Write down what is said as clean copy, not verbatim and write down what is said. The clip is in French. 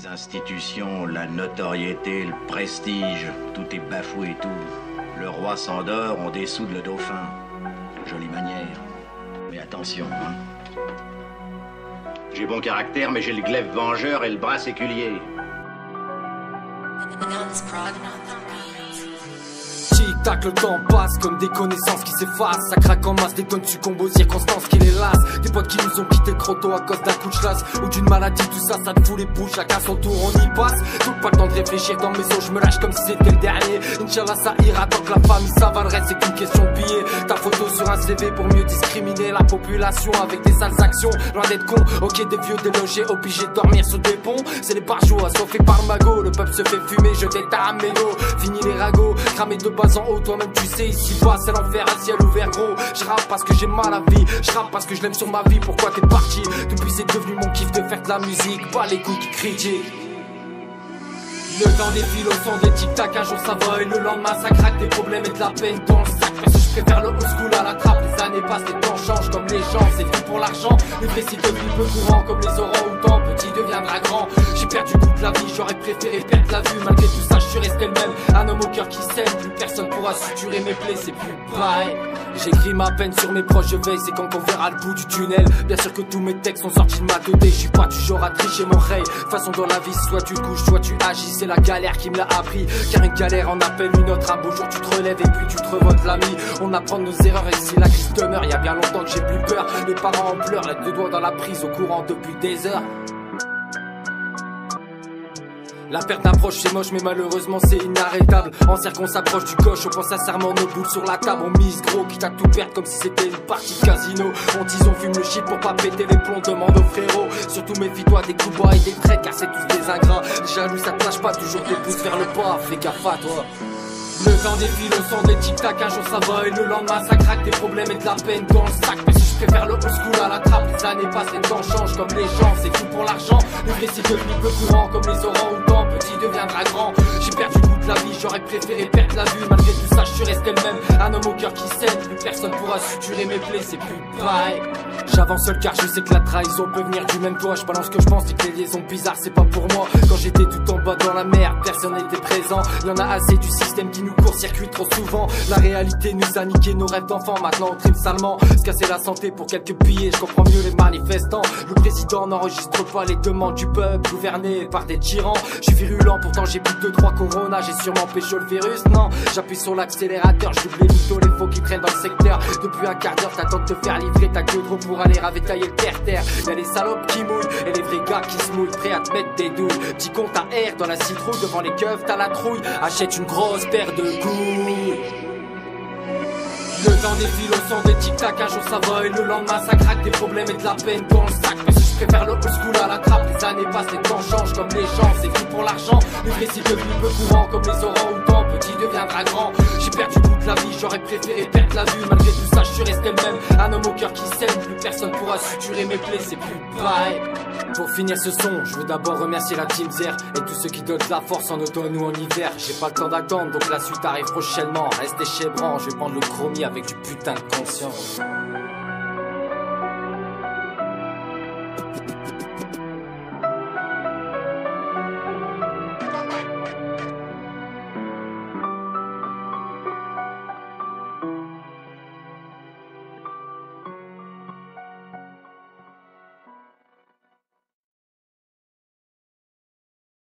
Les institutions, la notoriété, le prestige, tout est bafoué et tout. Le roi s'endort, on dessoude le dauphin. Jolie manière. Mais attention, hein. J'ai bon caractère, mais j'ai le glaive vengeur et le bras séculier. Tic-tac, le temps passe comme des connaissances qui s'effacent. Ça craque en masse, des tonnes succombent aux circonstances qui les lassent. Des potes qui nous ont quitté trop tôt à cause d'un coup de chasse ou d'une maladie, tout ça, ça te fout les bouches. Chacun son tour, on y passe. Donc pas le temps de réfléchir dans mes os, je me lâche comme si c'était le dernier. Inch'Allah, ça ira tant que la famille, ça va, le reste c'est qu'une question de billets. Ta photo sur un CV pour mieux discriminer la population avec des sales actions. Loin d'être con, ok, des vieux délogés obligés de dormir sur des ponts. C'est les barjots assoiffés par le magot. Le peuple se fait fumer, je ta mélo. Fini les ragots, cramé de bas en haut, toi-même tu sais, ici bas c'est l'enfer à ciel ouvert gros. Je rappe parce que j'ai mal à vie, je rappe parce que je l'aime sur ma vie. Pourquoi t'es parti? Depuis c'est devenu mon kiff de faire de la musique, pas les coups qui critiquent. Le temps défile au son des tic-tac, un jour ça va et le lendemain ça craque. Des problèmes et de la peine dans le sac, parce que je préfère le old school à la trappe. Les années passent, les temps changent comme les gens, c'est tout pour l'argent. Le récit devenu peu courant comme les orang-outans, petit deviendra grand. J'ai perdu toute la vie, j'aurais préféré perdre la vue. Malgré tout ça je suis resté le même, un homme au cœur qui saigne. Plus personne pourra suturer mes plaies, c'est plus pareil. J'écris ma peine sur mes proches, je veille, c'est quand on verra le bout du tunnel. Bien sûr que tous mes textes sont sortis de ma tête. Je suis pas du genre à tricher mon rey. Façon dans la vie, soit tu te couches, soit tu agis. C'est la galère qui me l'a appris, car une galère en appelle une autre. Un beau jour tu te relèves et puis tu te revotes l'ami. On apprend de nos erreurs et si la crise demeure, y a bien longtemps que j'ai plus peur. Les parents en pleurent, les deux doigts dans la prise, au courant depuis des heures. La perte d'un proche c'est moche mais malheureusement c'est inarrêtable. En cercle on s'approche du coche, on pense sincèrement nos boules sur la table. On mise gros quitte à tout perdre comme si c'était une partie de casino. On tease, on fume le shit pour pas péter les plombs, demande aux frérots. Surtout méfie-toi des coups bas et des traits car c'est tous des ingrats. Les jaloux ça te lâche pas, toujours des pouces vers le bas, fais gaffe à toi. Le temps défile au son des tic-tac, un jour ça va et le lendemain ça craque. Des problèmes et de la peine dans le sac, mais si je préfère le old school à la trappe. Les années passent, les temps changent comme les gens, c'est tout pour l'argent. Le récit devenu peu courant comme les orang-outans, petit deviendra grand. J'ai perdu toute la vie, j'aurais préféré perdre la vue. Malgré tout ça je suis resté le même, un homme au cœur qui saigne. Plus personne pourra suturer mes plaies, c'est plus pareil. J'avance seul car je sais que la trahison peut venir du même toit. Je balance ce que je pense, dis que les liaisons bizarres c'est pas pour moi. Quand j'étais tout en bas dans la merde, personne n'était présent. Y'en a assez du système qui nous court-circuit trop souvent. La réalité nous a niqué nos rêves d'enfants, maintenant on trime salement. Se casser la santé pour quelques billets, je comprends mieux les manifestants. Le président n'enregistre pas les demandes du peuple, gouverné par des tyrans. Je suis virulent, pourtant j'ai plus de 2-3 corona. J'ai sûrement pécho le virus, non. J'appuie sur l'accélérateur, je double les mythos, les faux qui traînent dans le secteur. Depuis un quart d'heure t'attends de te faire livrer ta queue trop pour aller ravitailler le terre-terre. Y'a les salopes qui mouillent et les vrais gars qui se mouillent, prêts à te mettre des douilles. Petit compte à air dans la citrouille, devant les keufs t'as la trouille. Achète une grosse paire de couilles. Le temps défile au son des tic-tac, un jour ça va et le lendemain ça craque. Des problèmes et de la peine dans le sac, mais si je préfère le old school à la trappe. Les années passent, les temps changent comme les gens, c'est tout pour l'argent. Le récit devenu peu courant comme les orang-outans, petit deviendra grand. J'ai perdu toute la vie, j'aurais préféré perdre la vue. Malgré tout ça je suis resté le même, un homme au cœur qui saigne. Plus personne pourra suturer mes plaies, c'est plus pareil. Pour finir ce son, je veux d'abord remercier la Team Zer et tous ceux qui donnent de la force en automne ou en hiver. J'ai pas le temps d'attendre, donc la suite arrive prochainement. Restez chez Bran, je vais prendre le chromie avec du putain de conscience.